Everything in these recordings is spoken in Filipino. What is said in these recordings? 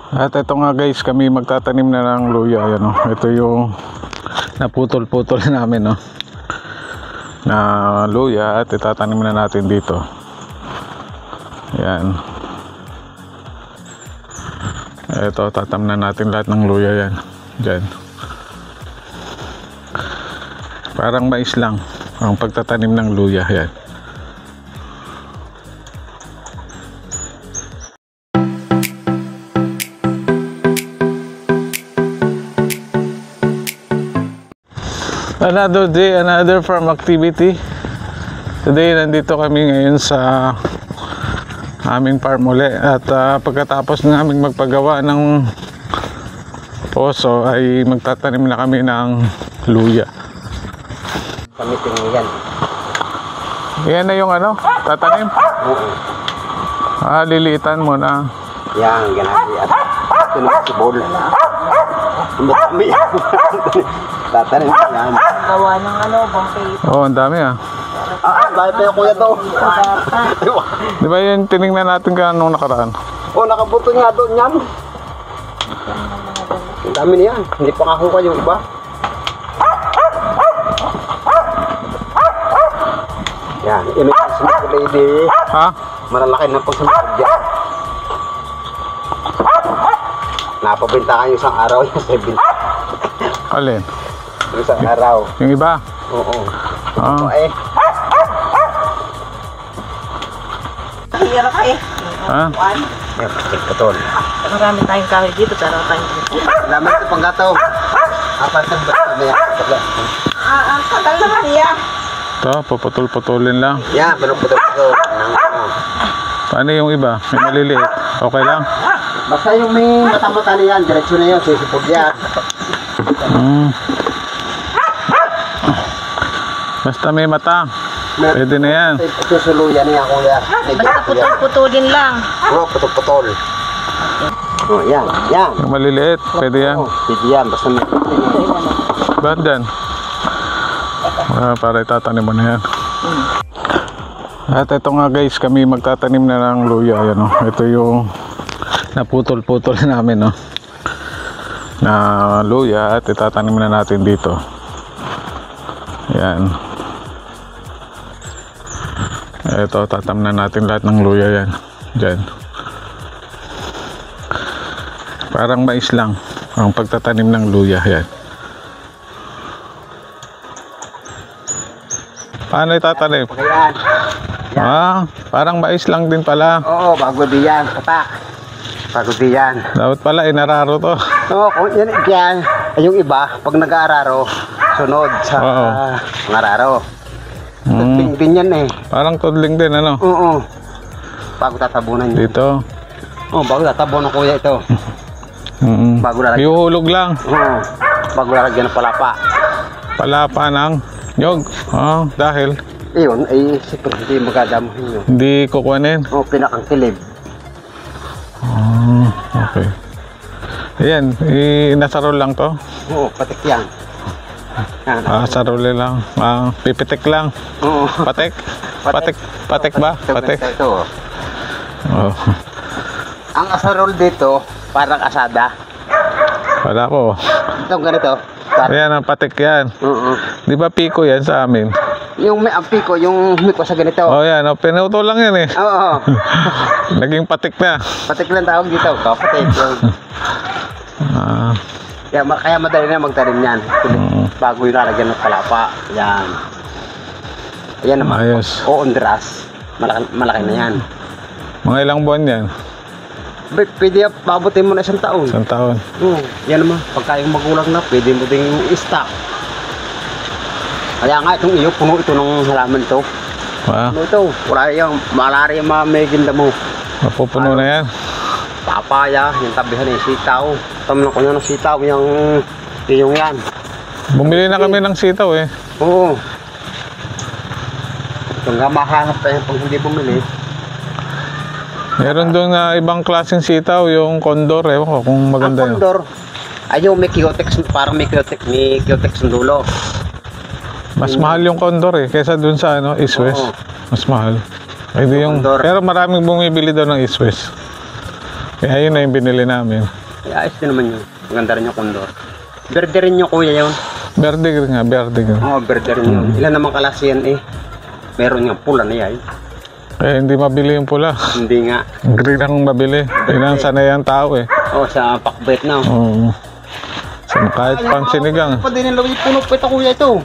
At ito nga guys, kami magtatanim na ng luya. Ayan, oh. Ito yung naputol-putol namin, no? Na luya at itatanim na natin dito. Ayan. Ito, tatam na natin lahat ng luya yan. Diyan. Parang mais lang ang pagtatanim ng luya. Ayan. Another day, another farm activity. Today, nandito kami ngayon sa aming farm uli. At pagkatapos naming magpagawa ng poso, ay magtatanim na kami ng luya. Kamiting yan. Yan na yung ano, tatanim? Oo. Liliitan mo na. Yan, ganagi. At tunok si Bol. Madami yan. Tatanim yan. Gawa ng ano, bangkay. Oo, ang dami ah. Dahil pa yung kuya to. Di ba yun, tinignan natin ka nung nakaraan? Nakabuto nga doon yan. Ang dami niyan. Hindi pa kakuha yung iba. Yan, ino yung sumunod lady. Ha? Malalaki na pagsumunod dyan. Napabintakan yung isang araw yung 7. Alin? Yung isang araw. Yung iba? Oo. Ah. Hirap eh. Ha? Yan, putol. Marami tayong kahoy dito, pero tayong dito. Salamat sa panggato. Apat ng basta na yan. Tagal naman iya. Ito, puputol-putulin lang. Yan, pinuputol-putol. Paano yung iba? May maliliit? Okay lang? Basta yung may mata-mata na yan, diretsyo na yun, sisipog yan. Basta may mata. Pwede na yan. Susuluyan niya kuya. Basta putol-putulin lang. Oo, putol-putol. Oh, yan, yan. Yung maliliit, pwede yan. Pwede yan, basta may... Ba't dyan? Para itatanim mo na yan. At ito nga guys, kami magtatanim na ng luya. Ayan, oh. Ito yung naputol-putol namin, no? Na luya at itatanim na natin dito. Ayan. Ito, tatam na natin lahat ng luya yan. Diyan. Parang mais lang ang pagtatanim ng luya. Yan. Paano itatanim? Yan. Parang mais lang din pala. Oo, bago di yan, kata. Bago di yan. Dapat pala inararo to. Oo, kung yan, yan. Yung iba, pag nag-aararo, sunod sa ngararo. Tudling din yan eh. Parang tudling din, ano? Oo. Bago tatabunan yun. Dito. Oo, bago tatabunan kuya ito. Bago lalagyan. Iuhulog lang. Oo. Bago lalagyan ng palapa. Palapa ng nyog. Dahil Iyon, ay siyempre hindi magadamuhin yun. hindi kukuhanin. Oo, pinakang kilib. Okay. Ayan, inasarol lang to. Oo, patik yan. Saroli lang. Pipitik lang. Oo. Patek? Patek ba? Patek. Ito. Oh. Ang asarol dito, parang asada. Wala ko. Ito, ganito. Ayan, ang patek yan. Oo. Di ba piko yan sa amin? Yung may ampi ko, yung may ko sa ganito. Oh, yan. Pinuto lang yan eh. Oo. Naging patik na. Patik lang tawag dito. Patik. Kaya madali na magtanim yan. Bago yung lalagyan ng palapa. Yan. Ayan naman. Ayos. O ondras. Malaki na yan. Mga ilang buwan yan? Pwede pabutin mo na 1 taon. 1 taon. Oo. Yan naman. Pagka yung magulang na, pwede mo ding i-stock. Kaya nga itong iyo, puno ito ng halaman ito. Puno ito. Wala yung malaria mameginda mo. Mapupuno na yan. Papaya, yung tabihan ng sitaw. Tamang ko ng sitaw, yung yan. Bumili na kami ng sitaw eh. Oo. Kung nga mahanap tayo pag hindi bumili. Meron doon na ibang klaseng sitaw, yung condor. Ewan ko kung maganda yun. Ang condor, ayaw may cutex, parang may cutex ng dulo. Mas mahal yung condor eh, kaysa doon sa ano, East West. Mas mahal. Ay, di yung, pero maraming bumibili daw ng East West. Kaya yun na yung binili namin. Ay, ayos din naman yun. Maganda rin yung kondor. Berde rin yung kuya yun. Berde nga, berde nga. Oo, berde rin yun. Ilan naman kalasi yan eh. Meron yung pula na yan. Eh, hindi mabili yung pula. Hindi nga. Green ang mabili. Yun ang sanay ang tao eh. Oo, sa pakbet na. Oo. So, kahit pang sinigang. Pa din yung puno pa ito kuya ito.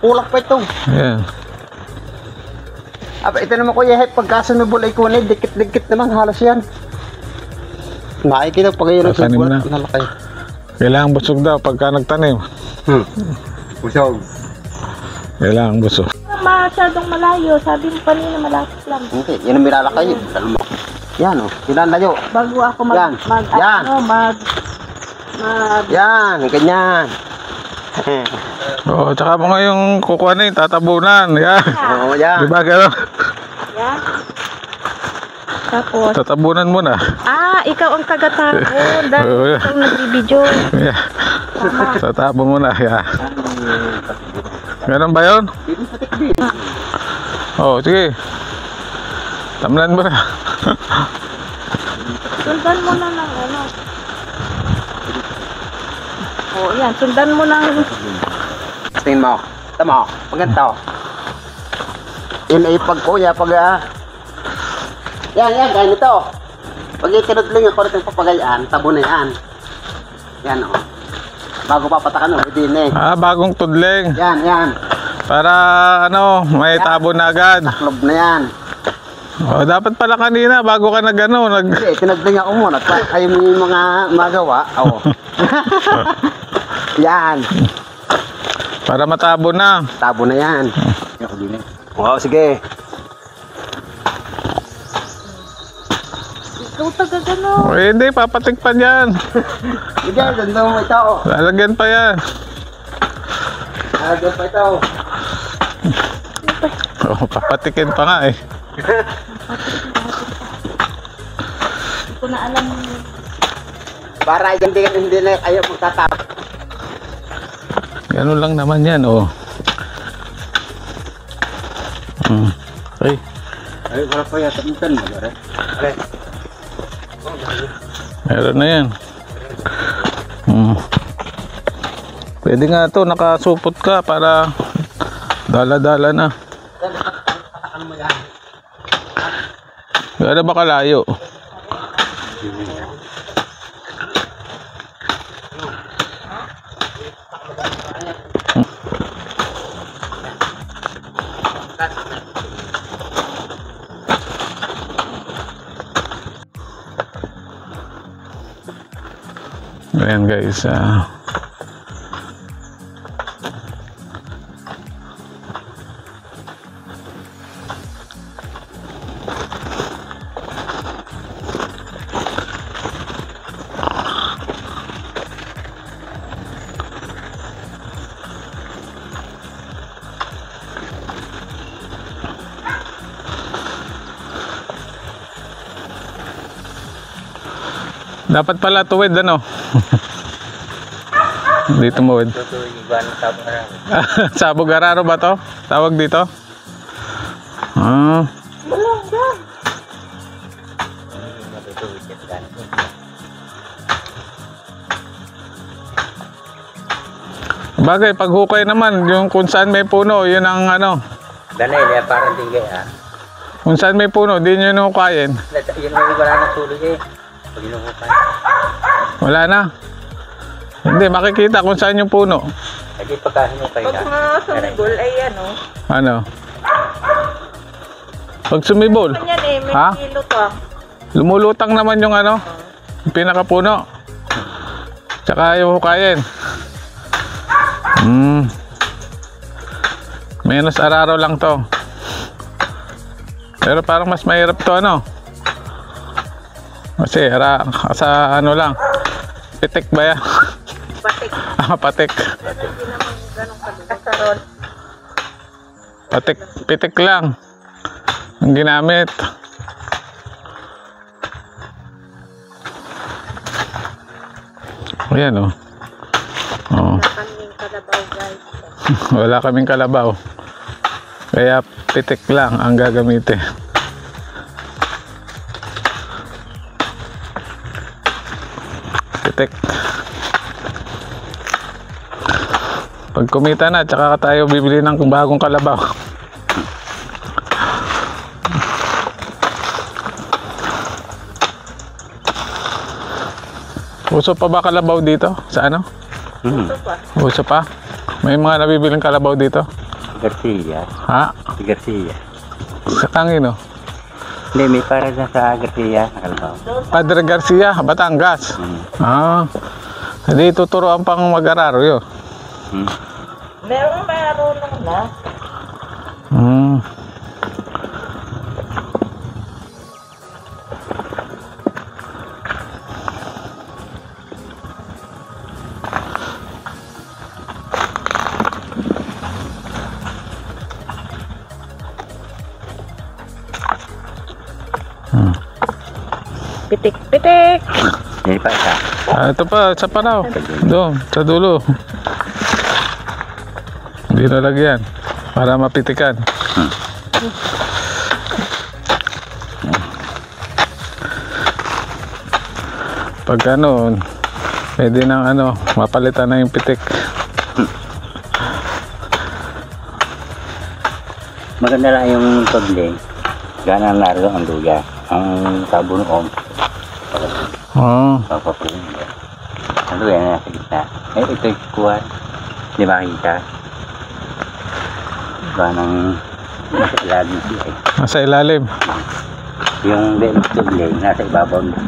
Kulak pa ito. Yan. Aba, ito naman kuya, pagkasunubol ay kunay, dikit-dikit naman halos yan. Nakikita pag yun ang Tatanim subol, na. nalaki. Kailangan busog daw pagka nagtanim. Busog. Kailangan busog. Masyadong malayo. Sabi mo kanina malapit lang. Hindi, yan ang milalakay. Yan o, pinalayo. Bago ako Yan. Yan. Yan, ganyan. Oo, tsaka mo nga yung kukuha na yung tatabunan. Yan. Oo, yan. Diba gano'n? Yan. Tapos, Tatabunan mo na. ikaw ang taga-tapon. Oo, Dahil yan. ikaw nagbibidyo. Yan. Tatapon mo na. Yan. Ganun ba yun? Oo, sige. Tamlan mo na. Sundan mo na ng ano. Yan. Sundan mo ng... Tingin mo. Tama, pag ganito. Yun ay pag kuya, pag yan, ganito. Pag itinudling ako rin papagayaan, tabo na yan. Yan o. Bago papatakan o, din eh. Bagong tudling. Yan. Para ano, may tabo na agad. Taklob na yan. Oh, dapat pala kanina bago ka Hindi, tinudling ako muna. Ayaw mo yung mga magawa. Oo. Yan. para matabo na. Tabo na yan. Wow, sige. Ikaw taga-gano. Eh, hindi, papatikpan yan. Sige, ganda mo ito. Lalagyan pa yan. Ganda pa ito. Oh, papatikin pa nga eh. Hindi ko na alam. Para hindi na ayaw magtatapos. Ganun lang naman yan, oh. Ay, Ay, wala pa yata minsan mo, pare. Pare. meron na yan. Pwede nga to, nakasupot ka para dala-dala na. Patakan mo yan. Gano'n ba kalayo? Ayan guys, dapat pala tuwid ano. Dito mawid. Sabog Araro ba to? Tawag dito? Bagay, pag hukay naman, yung kung saan may puno, yun ang ano. Ganay, parang tingay ha. Kung saan may puno, di nyo hinukayin. Yun may wala na tuloy eh. Pag inuhukay. Wala na. Hindi, makikita kung saan yung puno. Lagi pagkahinukay Pag mga sumibol ay ano. Ano? Pag sumibol, Ganyan eh, may Ha? kilo to. lumulutang naman yung ano, yung pinakapuno. Tsaka yung hukayin. Menos Araro lang to. Pero parang mas mahirap to ano. Kasi sa ano lang. Pitik ba yan? Batik. Patik. Hindi naman ganong kasaron. Pitik lang. Ang ginamit. Ayan oh. Oh. Kaming kalabaw guys. Wala kaming kalabaw. Kaya pitik lang ang gagamitin. Pitik. Pag kumita na, tsaka tayo bibili ng bagong kalabaw. Uso pa ba kalabaw dito? Sa ano? Uso pa? May mga nabibiling kalabaw dito? Garcia. Ha? Si Garcia. Sa Tangino? Hindi, may para dyan sa Garcia. Nakalabaw. Padre Garcia, Batangas. Ah. Hindi tuturuan pang mag-araryo. Meron marunong na. Hmm. Pitik, pitik. Hindi pa isa. Ito pa, sa panaw. Doon, sa dulo. Hindi nalagyan. Para mapitikan. Pag ano, pwede nang ano, mapalitan na yung pitik. Maganda lang yung tudling. Gana narito ang duga. Ang tabunoong. Oo. Papapunin. Ang duga na nasa gitna. Eh, ito yung kuha. Di ba kita? Ganang nasa ilalim siya eh. Nasa ilalim. Yung tudling nasa ibabaw na.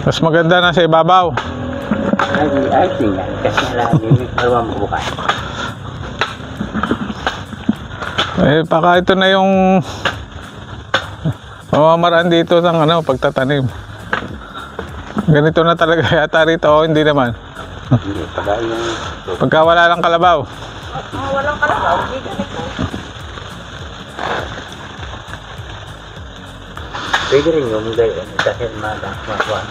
Mas maganda na sa ibabaw. Ay, tingnan. Kasi lagi yung kalawang bukas. Eh, baka ito na yung mamamaraan dito ng ano, pagtatanim. Ganito na talaga yata rito, o hindi naman. Hindi, pagka yung... Pagka wala lang kalabaw. Walang kalabaw, hindi ganito. Pwede rin yung ganyan. Dahil makakuha.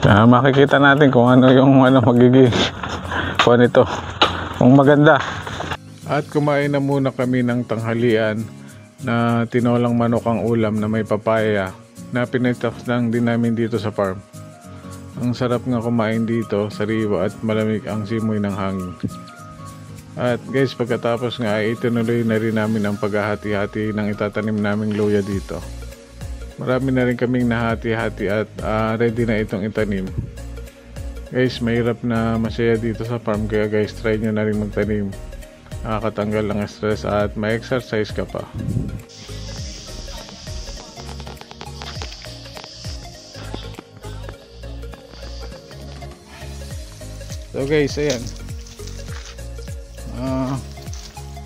Makikita natin kung ano yung ano magiging kung ito, kung maganda. At kumain na muna kami ng tanghalian na tinolang manok ang ulam na may papaya na pinitas lang din namin dito sa farm. Ang sarap nga kumain dito, sariwa at malamig ang simoy ng hangin. At guys, pagkatapos nga ay itinuloy na rin namin ang paghahati-hati ng itatanim naming luya dito. Marami na rin kaming nahati-hati at ready na itong itanim. Guys, mahirap na masaya dito sa farm, kaya guys, try nyo na rin magtanim. Nakakatanggal ng stress at may exercise ka pa. So guys, ayan.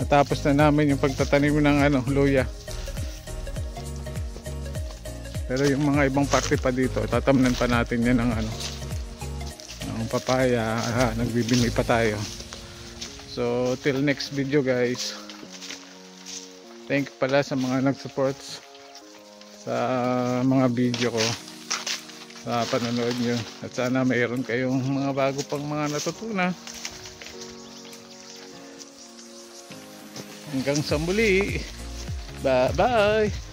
Natapos na namin yung pagtatanim ng ano, luya. Pero yung mga ibang parte pa dito, tatamnan pa natin yan ng ano, ng papaya. Nagbibini pa tayo. So till next video guys. Thank you pala sa mga nag-support sa mga video ko, sa panonood nyo, at sana mayroon kayong mga bago pang mga natutunan. Hanggang sa muli. Bye bye.